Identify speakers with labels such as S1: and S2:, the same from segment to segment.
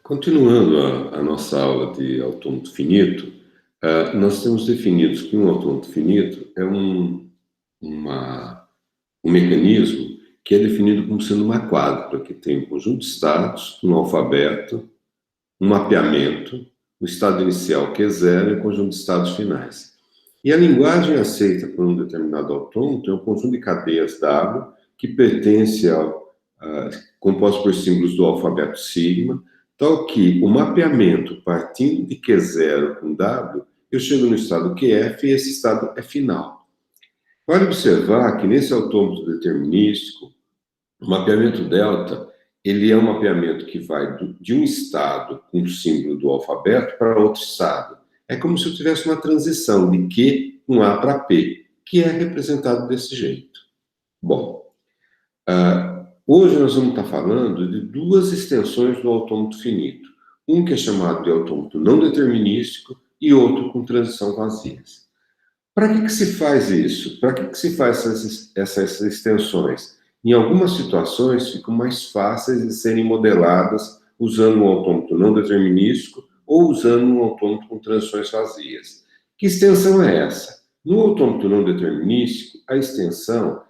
S1: Continuando a nossa aula de autômato finito, nós temos definidos que um autômato finito é um mecanismo que é definido como sendo uma quadra, que tem um conjunto de estados, um alfabeto, um mapeamento, o estado inicial, que é zero, e o conjunto de estados finais. E a linguagem aceita por um determinado autômato é um conjunto de cadeias W que pertence composto por símbolos do alfabeto sigma, tal que o mapeamento partindo de Q0 com W, eu chego no estado QF e esse estado é final. Vale observar que nesse autômato determinístico, o mapeamento delta, ele é um mapeamento que vai de um estado com o símbolo do alfabeto para outro estado. É como se eu tivesse uma transição de Q com A para P, que é representado desse jeito. Bom, hoje nós vamos estar falando de duas extensões do autômato finito. Um que é chamado de autômato não determinístico e outro com transição vazias. Para que se faz isso? Para que se faz essas extensões? Em algumas situações ficam mais fáceis de serem modeladas usando um autômato não determinístico ou usando um autômato com transições vazias. Que extensão é essa? No autômato não determinístico, a extensão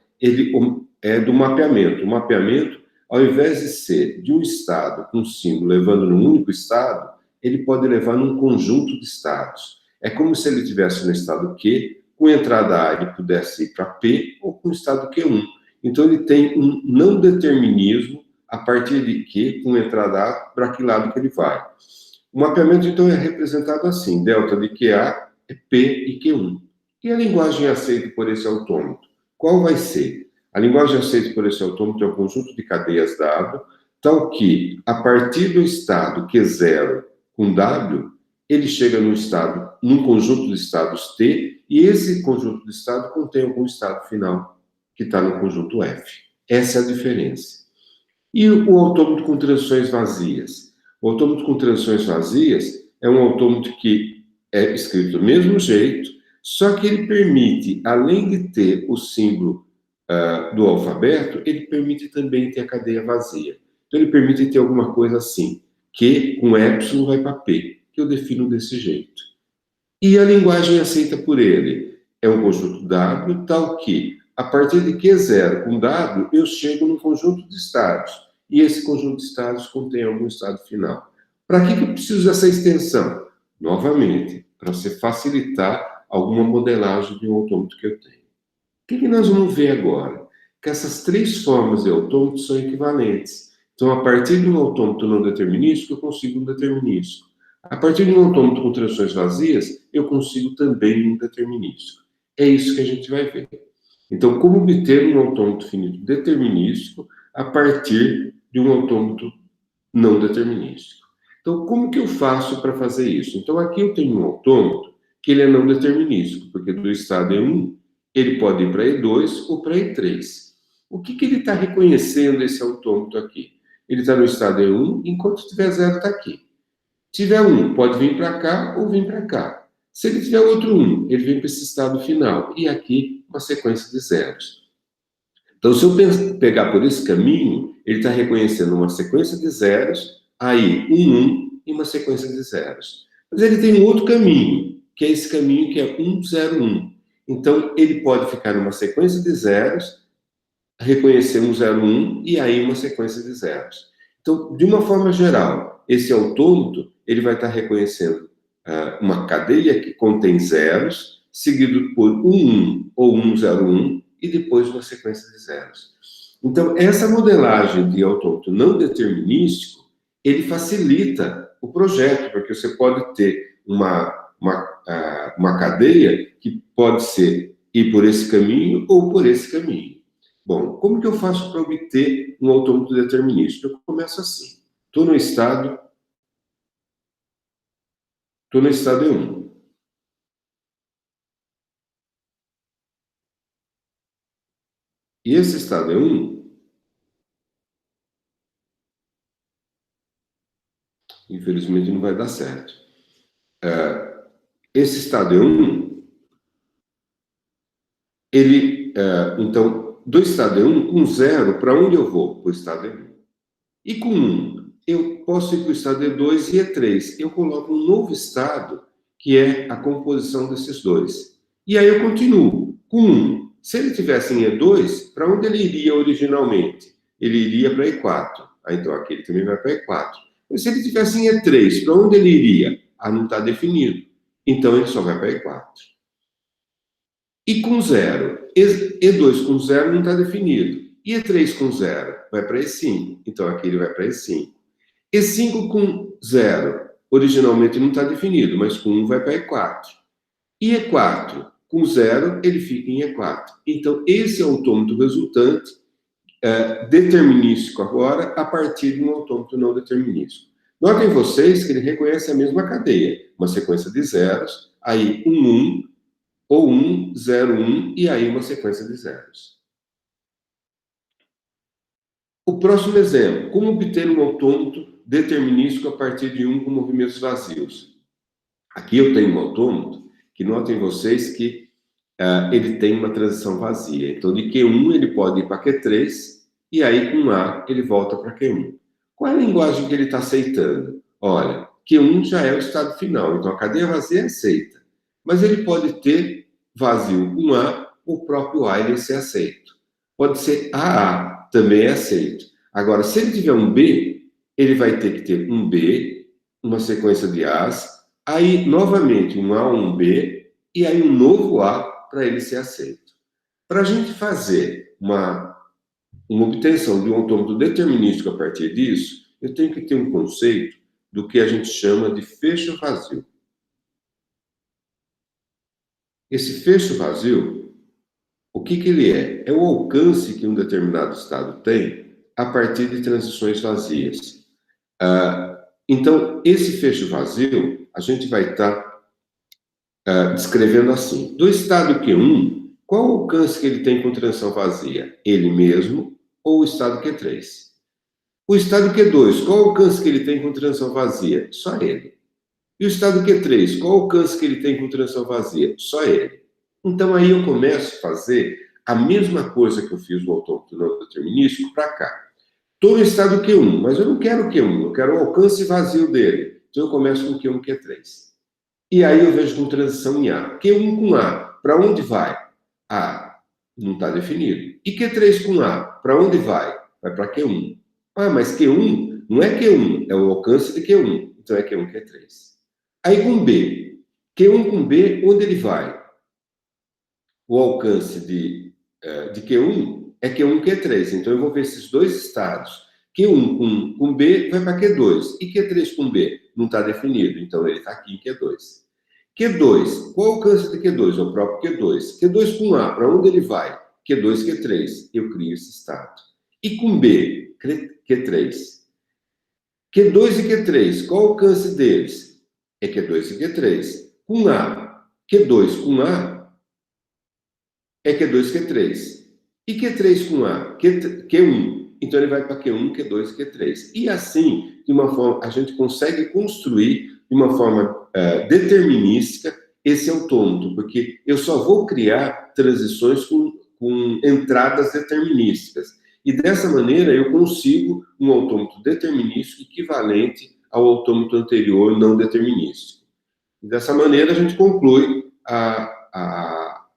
S1: é do mapeamento. O mapeamento, ao invés de ser de um estado com símbolo levando num único estado, ele pode levar num conjunto de estados. É como se ele estivesse no estado Q, com entrada A ele pudesse ir para P, ou com o estado Q1. Então ele tem um não determinismo a partir de Q, com entrada A, para que lado que ele vai. O mapeamento, então, é representado assim: delta de QA é P e Q1. E a linguagem aceita por esse autômato? Qual vai ser? A linguagem aceita por esse autômato é um conjunto de cadeias dado, tal que, a partir do estado Q0 com W, ele chega num conjunto de estados T, e esse conjunto de estados contém algum estado final, que está no conjunto F. Essa é a diferença. E o autômato com transições vazias? O autômato com transições vazias é um autômato que é escrito do mesmo jeito, só que ele permite, além de ter o símbolo do alfabeto, ele permite também ter a cadeia vazia. Então, ele permite ter alguma coisa assim, Q com Y vai para P, que eu defino desse jeito. E a linguagem aceita por ele é um conjunto W, tal que, a partir de Q0 com W, eu chego num conjunto de estados. E esse conjunto de estados contém algum estado final. Para que eu preciso dessa extensão? Novamente, para você facilitar alguma modelagem de um autômato que eu tenho. O que nós vamos ver agora? Que essas três formas de autômato são equivalentes. Então, a partir de um autômato não determinístico, eu consigo um determinístico. A partir de um autômato com transições vazias, eu consigo também um determinístico. É isso que a gente vai ver. Então, como obter um autômato finito determinístico a partir de um autômato não determinístico? Então, como que eu faço para fazer isso? Então, aqui eu tenho um autômato que ele é não determinístico, porque do estado E1, ele pode ir para E2 ou para E3. O que ele está reconhecendo, esse autômato aqui? Ele está no estado E1, enquanto tiver zero, está aqui. Se tiver 1, pode vir para cá ou vir para cá. Se ele tiver outro 1, ele vem para esse estado final. E aqui, uma sequência de zeros. Então, se eu pegar por esse caminho, ele está reconhecendo uma sequência de zeros, aí um e uma sequência de zeros. Mas ele tem um outro caminho, que é esse caminho que é 1, 0, 1. Então, ele pode ficar numa sequência de zeros, reconhecer um 0, 1 e aí uma sequência de zeros. Então, de uma forma geral, esse autômato ele vai estar reconhecendo uma cadeia que contém zeros, seguido por um 1 ou um 0, 1, e depois uma sequência de zeros. Então, essa modelagem de autômato não determinístico, ele facilita o projeto, porque você pode ter uma cadeia que pode ir por esse caminho ou por esse caminho. Bom, como que eu faço para obter um autômato determinístico? Eu começo assim. Estou no estado E1. E esse estado E1, infelizmente não vai dar certo. Esse estado E1, então, do estado E1, com 0, para onde eu vou? Para o estado E1. E com 1, eu posso ir para o estado E2 e E3. Eu coloco um novo estado, que é a composição desses dois. E aí eu continuo com 1. Se ele tivesse em E2, para onde ele iria originalmente? Ele iria para E4. Então aqui ele também vai para E4. Mas se ele tivesse em E3, para onde ele iria? Não está definido. Então ele só vai para E4. E com 0, E2 com 0 não está definido. E E3 com 0 vai para E5. Então aqui ele vai para E5. E5 com 0, originalmente não está definido, mas com 1 vai para E4. E E4 com 0, ele fica em E4. Então, esse é o autômato resultante, determinístico agora, a partir de um autômato não determinístico. Notem vocês que ele reconhece a mesma cadeia, uma sequência de zeros, aí 1, 1, ou 1, 0, 1, e aí uma sequência de zeros. O próximo exemplo, como obter um autômato determinístico a partir de 1 com movimentos vazios? Aqui eu tenho um autômato que notem vocês que ele tem uma transição vazia. Então, de Q1 ele pode ir para Q3, e aí com A ele volta para Q1. Qual é a linguagem que ele está aceitando? Olha, Q1 já é o estado final, então a cadeia vazia é aceita. Mas ele pode ter vazio com A, o próprio A ele ser aceito. Pode ser AA, também é aceito. Agora, se ele tiver um B, ele vai ter que ter um B, uma sequência de As, aí novamente um A, um B, e aí um novo A para ele ser aceito. Para a gente fazer uma obtenção de um autômato determinístico a partir disso, eu tenho que ter um conceito do que a gente chama de fecho vazio. Esse fecho vazio, o que ele é? É o alcance que um determinado estado tem a partir de transições vazias. Então, esse fecho vazio, a gente vai estar descrevendo assim. Do estado Q1, qual o alcance que ele tem com transição vazia? Ele mesmo ou o estado Q3? O estado Q2, qual o alcance que ele tem com transição vazia? Só ele. E o estado Q3, qual o alcance que ele tem com transição vazia? Só ele. Então aí eu começo a fazer a mesma coisa que eu fiz no autômato não determinístico para cá. Estou no estado Q1, mas eu não quero Q1, eu quero o alcance vazio dele. Então eu começo com Q1, Q3. E aí eu vejo com transição em A. Q1 com A, para onde vai? A, não está definido. E Q3 com A, para onde vai? Vai para Q1. Mas Q1 não é Q1, é o alcance de Q1. Então é Q1, Q3. Aí com B. Q1 com B, onde ele vai? O alcance de Q1 é Q1, Q3. Então eu vou ver esses dois estados. Q1 com B vai para Q2. E Q3 com B? Não está definido. Então ele está aqui em Q2. Q2, qual o alcance de Q2? É o próprio Q2. Q2 com A, para onde ele vai? Q2, Q3. Eu crio esse estado. E com B, Q3. Q2 e Q3, qual o alcance deles? É Q2 e Q3. Com A, Q2 com A, é Q2, Q3. E Q3 com A, Q1. Então ele vai para Q1, Q2, Q3. E assim, de uma forma, a gente consegue construir de uma forma determinística esse autômato, porque eu só vou criar transições com entradas determinísticas. E dessa maneira eu consigo um autômato determinístico equivalente ao autômato anterior não determinístico. E dessa maneira a gente conclui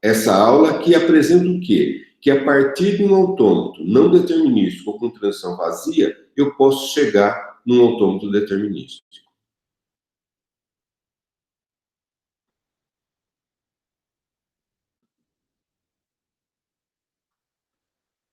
S1: essa aula, que apresenta o quê? Que a partir de um autômato não determinístico ou com transição vazia, eu posso chegar num autômato determinístico.